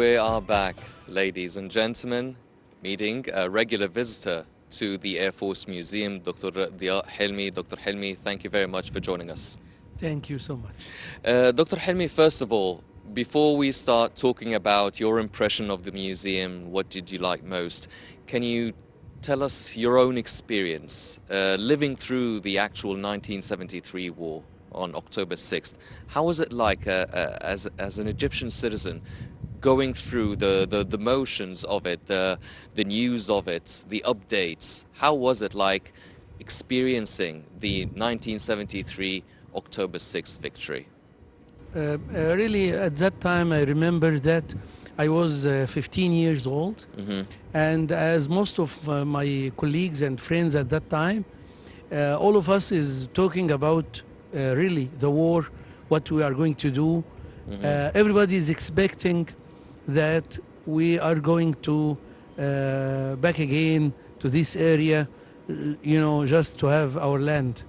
We are back, ladies and gentlemen, meeting a regular visitor to the Air Force Museum, Dr. Diaa Helmy. Dr. Helmy, thank you very much for joining us. Thank you so much. Dr. Helmy, first of all, before we start talking about your impression of the museum, what did you like most, can you tell us your own experience living through the actual 1973 war on October 6th? How was it like as an Egyptian citizen going through the motions of it, the news of it, the updates? How was it like experiencing the 1973 October 6th victory? Really, at that time, I remember that I was 15 years old, and as most of my colleagues and friends at that time, all of us is talking about really the war, what we are going to do. Everybody is expecting that we are going to back again to this area, you know, just to have our land.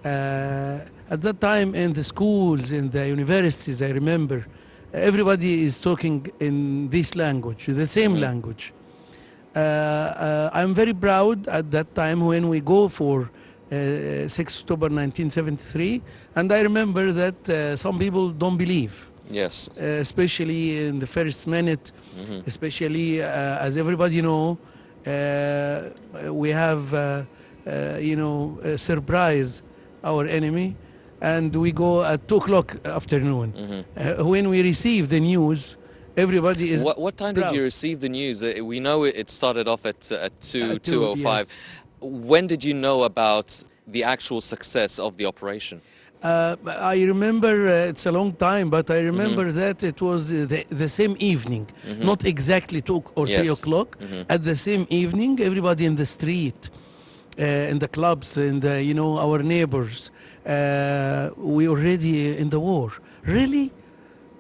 At that time in the schools, in the universities, I remember, everybody is talking in this language, the same language. I'm very proud at that time when we go for 6 October 1973, and I remember that some people don't believe. Yes. Especially in the first minute, especially as everybody know, we have, you know, surprise our enemy, and we go at 2 o'clock afternoon. When we receive the news, everybody is What time proud. did you receive the news? We know it started off at 2:05. Yes. When did you know about the actual success of the operation? I remember, it's a long time, but I remember that it was the same evening, not exactly 2 or 3 Yes. o'clock. At the same evening, everybody in the street, in the clubs, in the, you know, our neighbors, we already in the war. Really,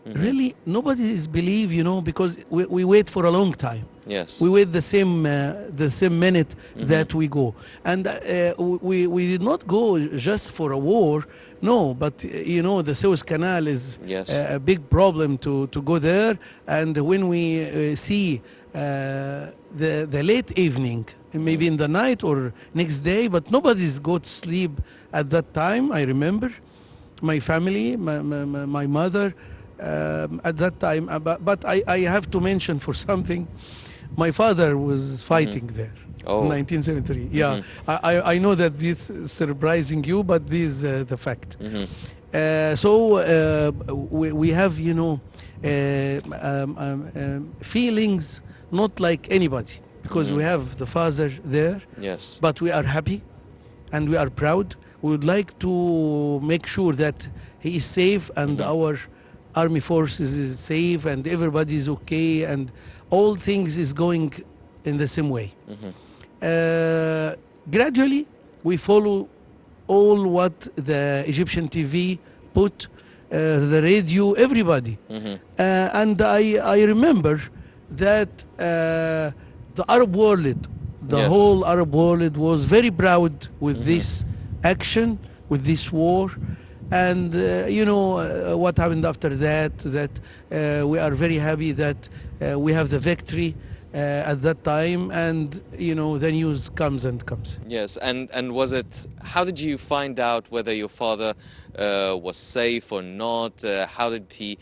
really, nobody is believe, you know, because we wait for a long time. Yes. We wait the same minute that we go, and we did not go just for a war. No, but you know, the Suez Canal is Yes. a big problem to go there, and when we see the late evening, maybe in the night or next day, but nobody's go to sleep at that time. I remember my family, my mother, at that time. But I have to mention for something, my father was fighting there Oh. in 1973. Yeah, I know that this is surprising you, but this is the fact. So we have, you know, feelings not like anybody, because we have the father there. Yes. But we are happy and we are proud. We would like to make sure that he is safe and our army forces is safe and everybody is okay and all things is going in the same way. Gradually, we follow all what the Egyptian TV put, the radio, everybody. And I remember that the Arab world, the Yes. whole Arab world was very proud with this action, with this war. And you know what happened after that, that we are very happy that we have the victory at that time, and you know, the news comes and comes. Yes, and was it, how did you find out whether your father was safe or not? How did he,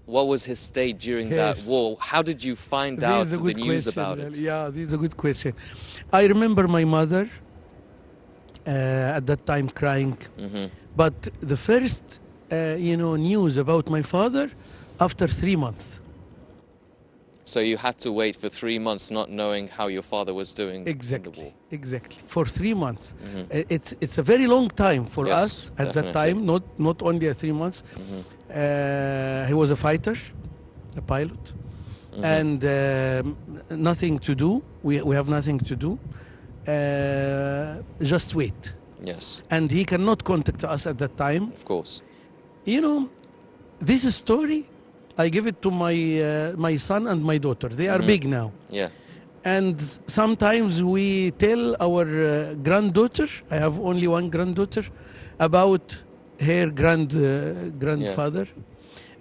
what was his state during that Yes. war? How did you find out the news about it? Yeah, this is a good question. I remember my mother at that time crying, but the first you know, news about my father after 3 months. So you had to wait for 3 months not knowing how your father was doing in the Exactly, war. exactly. For 3 months. It's a very long time for Yes, us at that definitely. time, not only a 3 months. He was a fighter, a pilot, and nothing to do. We have nothing to do. Just wait. Yes, And he cannot contact us at that time. of course. You know, this story, I give it to my son and my daughter. They are big now. Yeah. And sometimes we tell our granddaughter, I have only one granddaughter, about her grandfather.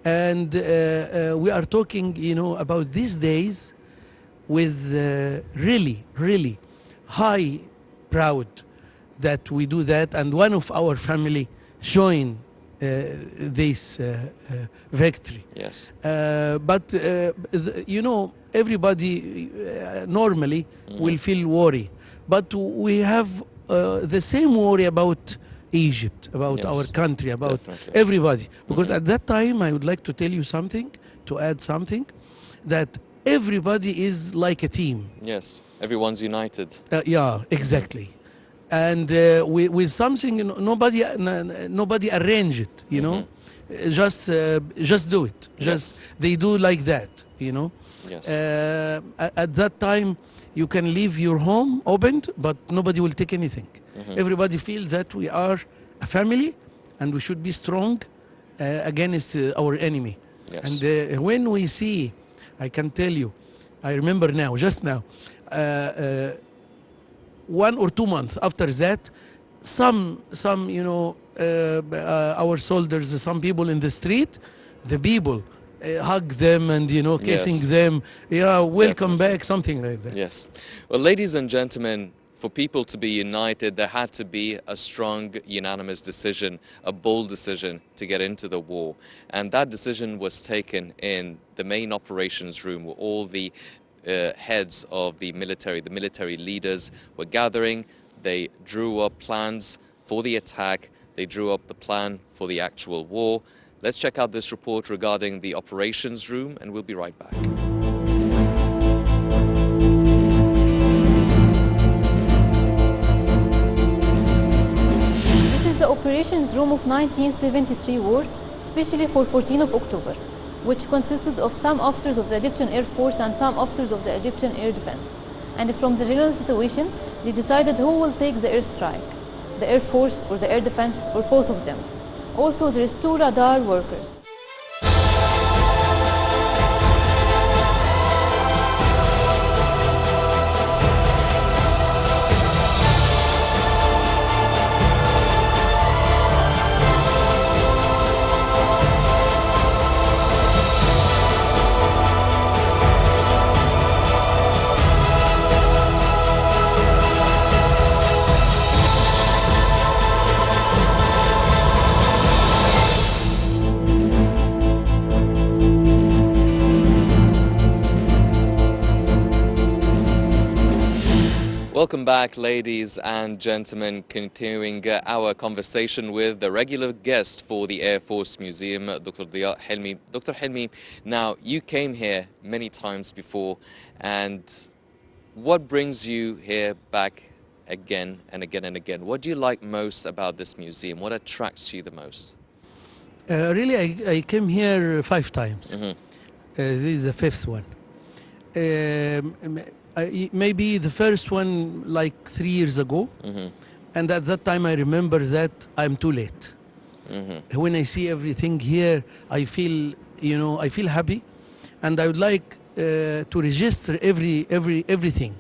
And we are talking, you know, about these days with really, really high proud that we do that. And one of our family joined this victory. Yes. You know, everybody normally will feel worry. But we have the same worry about Egypt, about Yes, our country, about definitely. everybody. Because at that time, I would like to tell you something, to add something, that everybody is like a team. Yes. Everyone's united. Yeah, exactly. And with something, you know, nobody arrange it, you know. Just do it. Just Yes. they do like that, you know. Yes. At that time, you can leave your home opened, but nobody will take anything. Everybody feels that we are a family, and we should be strong against our enemy. Yes. And when we see, I can tell you, I remember now, just now, 1 or 2 months after that, some you know, our soldiers, some people in the street, the people hug them and, you know, kissing Yes. them. Yeah, welcome Definitely. back, something like that. Yes. Well, ladies and gentlemen, for people to be united, there had to be a strong, unanimous decision, a bold decision to get into the war. And that decision was taken in the main operations room where all the heads of the military leaders were gathering. They drew up plans for the attack. They drew up the plan for the actual war. Let's check out this report regarding the operations room, and we'll be right back. This is the operations room of 1973 war, especially for 14th of October, which consisted of some officers of the Egyptian Air Force and some officers of the Egyptian Air Defense. And from the general situation, they decided who will take the airstrike, the Air Force or the Air Defense, or both of them. Also, there is 2 radar workers. Welcome back, ladies and gentlemen, continuing our conversation with the regular guest for the Air Force Museum, Dr. Diaa Helmy. Dr. Helmy, now you came here many times before, and what brings you here back again and again and again? What do you like most about this museum? What attracts you the most? Really, I came here 5 times. This is the 5th one. Maybe the first one like 3 years ago, and at that time I remember that I'm too late. When I see everything here, I feel, you know, I feel happy, and I would like to register everything.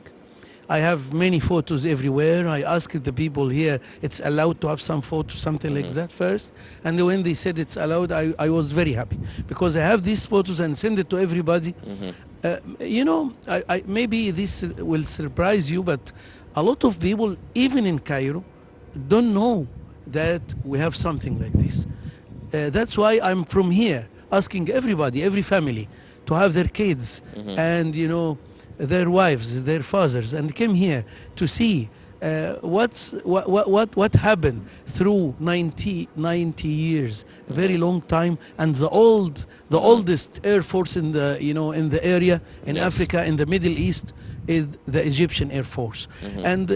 I have many photos everywhere. I asked the people here, it's allowed to have some photos, something like that first. And when they said it's allowed, I was very happy because I have these photos and send it to everybody. You know, maybe this will surprise you, but a lot of people, even in Cairo, don't know that we have something like this. That's why I'm from here, asking everybody, every family, to have their kids and, you know, their wives, their fathers, and came here to see what happened through 90 years, a very long time, and the oldest air force in the, you know, in the area, in Africa, in the Middle East, is the Egyptian Air Force. And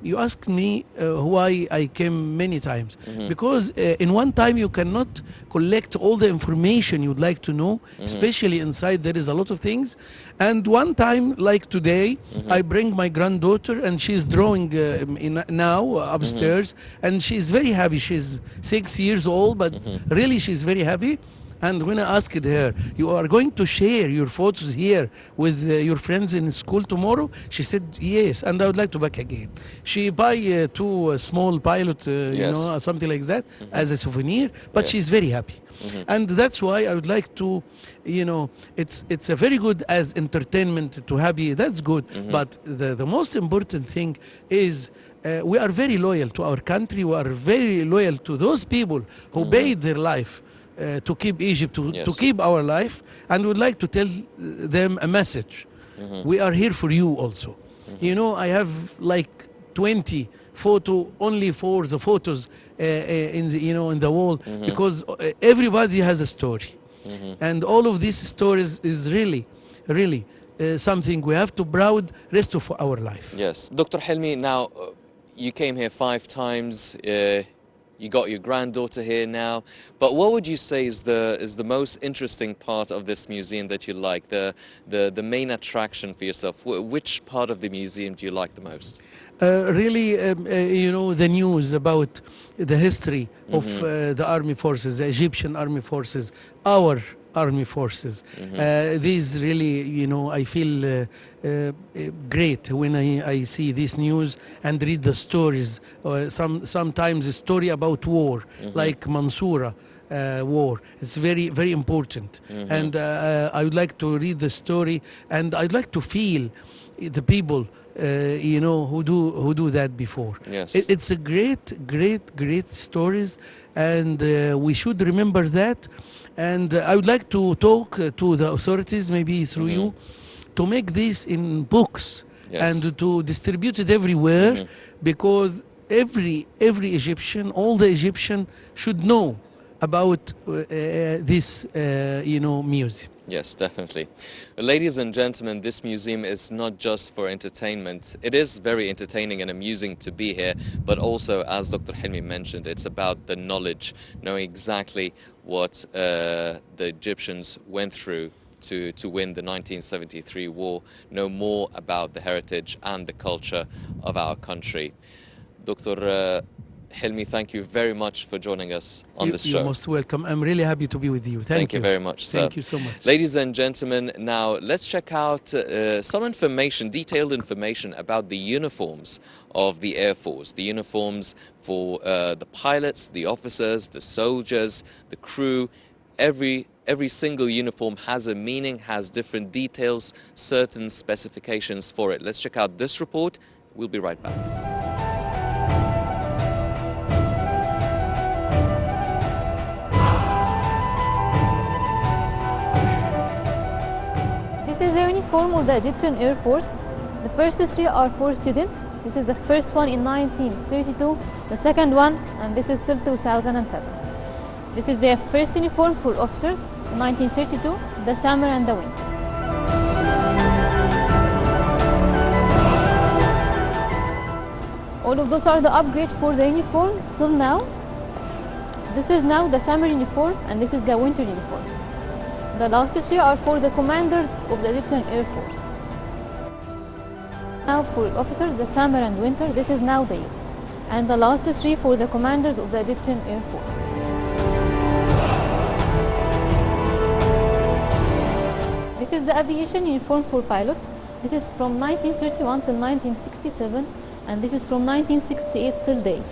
you asked me why I came many times. Because in one time you cannot collect all the information you'd like to know, especially inside there is a lot of things. And one time, like today, I bring my granddaughter and she's drawing now upstairs, and she's very happy. She's 6 years old, but really she's very happy. And when I asked her, you are going to share your photos here with your friends in school tomorrow? She said, yes, and I would like to back again. She buy two small pilot, Yes. something like that as a souvenir, but Yes. she's very happy. And that's why I would like to, it's a very good as entertainment to happy, that's good. But the most important thing is we are very loyal to our country. We are very loyal to those people who paid their life to keep Egypt, to Yes. keep our life, and would like to tell them a message. We are here for you also. I have like 20 photo only for the photos in the in the wall, because everybody has a story, and all of these stories is really something we have to proud rest of our life. Yes. Dr. Helmy, now you came here 5 times. You got your granddaughter here now. But what would you say is the most interesting part of this museum that you like? The main attraction for yourself? Which part of the museum do you like the most? Really, the news about the history of the army forces, the Egyptian army forces, our army forces. These really, I feel great when I see this news and read the stories. Sometimes a story about war, like Mansoura war. It's very, very important. And I would like to read the story, and I'd like to feel the people who do that before. Yes. It's a great stories, and we should remember that. And I would like to talk to the authorities, maybe through you, to make this in books. Yes. And to distribute it everywhere, because every Egyptian, all the Egyptian should know about this museum. Yes, definitely. Ladies and gentlemen, this museum is not just for entertainment. It is very entertaining and amusing to be here, but also, as Dr. Helmy mentioned, it's about the knowledge, knowing exactly what the Egyptians went through to win the 1973 war, know more about the heritage and the culture of our country. Dr. Helmy, thank you very much for joining us on this show. You're most welcome. I'm really happy to be with you. Thank you. Thank you very much, sir. Thank you so much. Ladies and gentlemen, now let's check out some information, detailed information about the uniforms of the Air Force. The uniforms for the pilots, the officers, the soldiers, the crew. Every single uniform has a meaning, has different details, certain specifications for it. Let's check out this report. We'll be right back. This is the uniform of the Egyptian Air Force. The first 3 are for students. This is the first one in 1932, the second one, and this is till 2007. This is the first uniform for officers, 1932, the summer and the winter. All of those are the upgrade for the uniform till now. This is now the summer uniform, and this is the winter uniform. The last 3 are for the commander of the Egyptian Air Force. Now for officers, the summer and winter, this is nowadays. And the last 3 for the commanders of the Egyptian Air Force. This is the aviation uniform for pilots. This is from 1931 till 1967, and this is from 1968 till date.